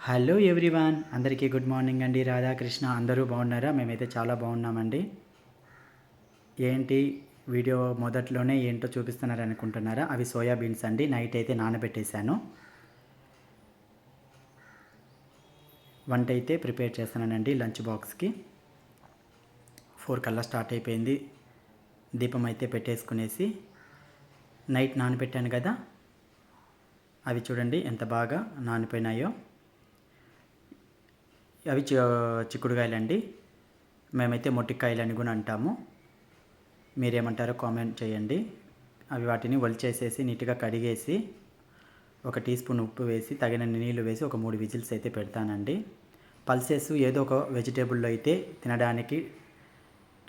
Hello everyone, అందరికీ good morning అండి. రాధాకృష్ణ అందరూ బాగున్నారా? మేమైతే చాలా బాగున్నామండి. ఏంటి వీడియో మొదట్లోనే ఏంటో చూపిస్తున్నారు అనుకుంటున్నారా? అవి సోయాబీన్స్ అండి. నైట్ అయితే నానబెట్టేశాను. వంట అయితే ప్రిపేర్ చేస్తున్నానండి లంచ్ బాక్స్కి. 4 కల్లా స్టార్ట్ అయిపోయింది. దీపం అయితే పెట్టేసుకునేసి నైట్ నానబెట్టాను కదా, అవి చూడండి ఎంత బాగా నానిపోయినాయో. అవి చిక్కుడుకాయలండి. మేమైతే మొట్టికాయలని కూడా అంటాము. మీరేమంటారో కామెంట్ చేయండి. అవి వాటిని ఒలిచేసేసి నీట్గా కడిగేసి 1 టీ స్పూన్ ఉప్పు వేసి తగినన్ని నీళ్లు వేసి ఒక 3 విజిల్స్ అయితే పెడతానండి. పల్సెస్ ఏదో ఒక వెజిటేబుల్లో అయితే తినడానికి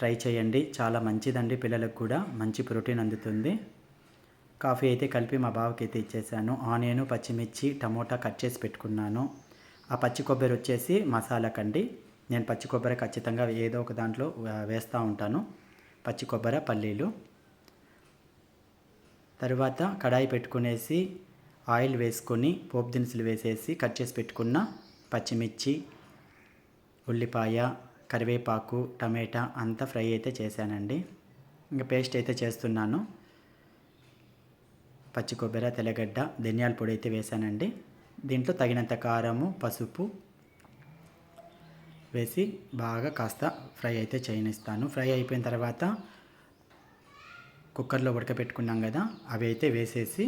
ట్రై చేయండి. చాలా మంచిదండి, పిల్లలకు కూడా మంచి ప్రోటీన్ అందుతుంది. కాఫీ అయితే కలిపి మా బావకి అయితే ఇచ్చేసాను. ఆనియన్, పచ్చిమిర్చి, టమోటా కట్ చేసి పెట్టుకున్నాను. ఆ పచ్చి కొబ్బరి వచ్చేసి మసాలాకండి. నేను పచ్చి కొబ్బరి ఖచ్చితంగా ఏదో ఒక దాంట్లో వేస్తూ ఉంటాను. పచ్చి కొబ్బరి, పల్లీలు. తర్వాత కడాయి పెట్టుకునేసి ఆయిల్ వేసుకొని పోపు దినుసులు వేసేసి కట్ చేసి పెట్టుకున్న పచ్చిమిర్చి, ఉల్లిపాయ, కరివేపాకు, టమాటా అంతా ఫ్రై అయితే చేశానండి. ఇంకా పేస్ట్ అయితే చేస్తున్నాను. పచ్చి కొబ్బరి, తెల్లగడ్డ, ధనియాల పొడి అయితే వేసానండి. దీంట్లో తగినంత కారము, పసుపు వేసి బాగా కాస్త ఫ్రై అయితే చేయనిస్తాను. ఫ్రై అయిపోయిన తర్వాత కుక్కర్లో ఉడకపెట్టుకున్నాం కదా, అవి అయితే వేసేసి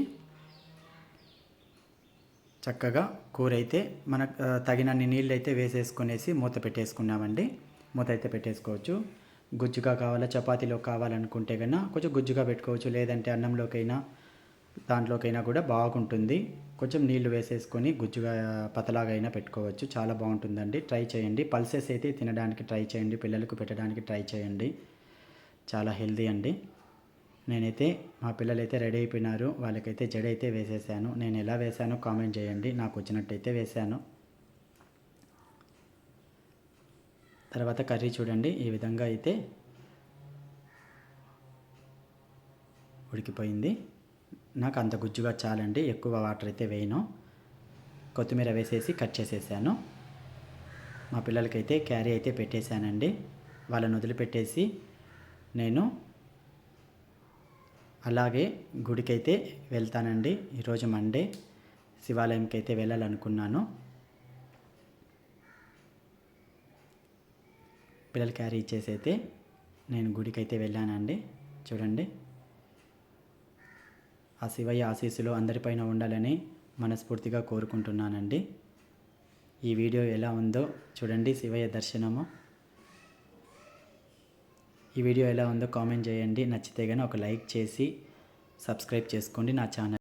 చక్కగా కూర అయితే మనకు తగినన్ని నీళ్ళు అయితే వేసేసుకునేసి మూత పెట్టేసుకున్నామండి. మూత అయితే పెట్టేసుకోవచ్చు. గుజ్జుగా కావాలా, చపాతీలో కావాలనుకుంటే కన్నా కొంచెం గుజ్జుగా పెట్టుకోవచ్చు. లేదంటే అన్నంలోకైనా దాంట్లోకైనా కూడా బాగుంటుంది. కొంచెం నీళ్లు వేసేసుకొని గుజ్జుగా పతలాగా అయినా పెట్టుకోవచ్చు. చాలా బాగుంటుందండి, ట్రై చేయండి. పల్సెస్ అయితే తినడానికి ట్రై చేయండి, పిల్లలకు పెట్టడానికి ట్రై చేయండి. చాలా హెల్దీ అండి. నేనైతే మా పిల్లలైతే రెడీ అయిపోయినారు. వాళ్ళకైతే జడ అయితే వేసేసాను. నేను ఎలా వేసానో కామెంట్ చేయండి. నాకు వచ్చినట్టయితే వేసాను. తర్వాత కర్రీ చూడండి, ఈ విధంగా అయితే ఉడికిపోయింది. నాకు అంత గుజ్జుగా చాలండి, ఎక్కువ వాటర్ అయితే వేయను. కొత్తిమీర వేసేసి కట్ చేసేసాను. మా పిల్లలకైతే క్యారీ అయితే పెట్టేశానండి. వాళ్ళని వదిలిపెట్టేసి నేను అలాగే గుడికైతే వెళ్తానండి. ఈరోజు మండే, శివాలయంకి అయితే వెళ్ళాలనుకున్నాను. పిల్లలు క్యారీ ఇచ్చేసి అయితే నేను గుడికైతే వెళ్ళానండి. చూడండి, ఆ శివయ్య ఆశీస్సులు అందరిపైన ఉండాలని మనస్ఫూర్తిగా కోరుకుంటున్నానండి. ఈ వీడియో ఎలా ఉందో చూడండి. శివయ్య దర్శనము. ఈ వీడియో ఎలా ఉందో కామెంట్ చేయండి. నచ్చితే కానీ ఒక లైక్ చేసి సబ్స్క్రైబ్ చేసుకోండి నా ఛానల్.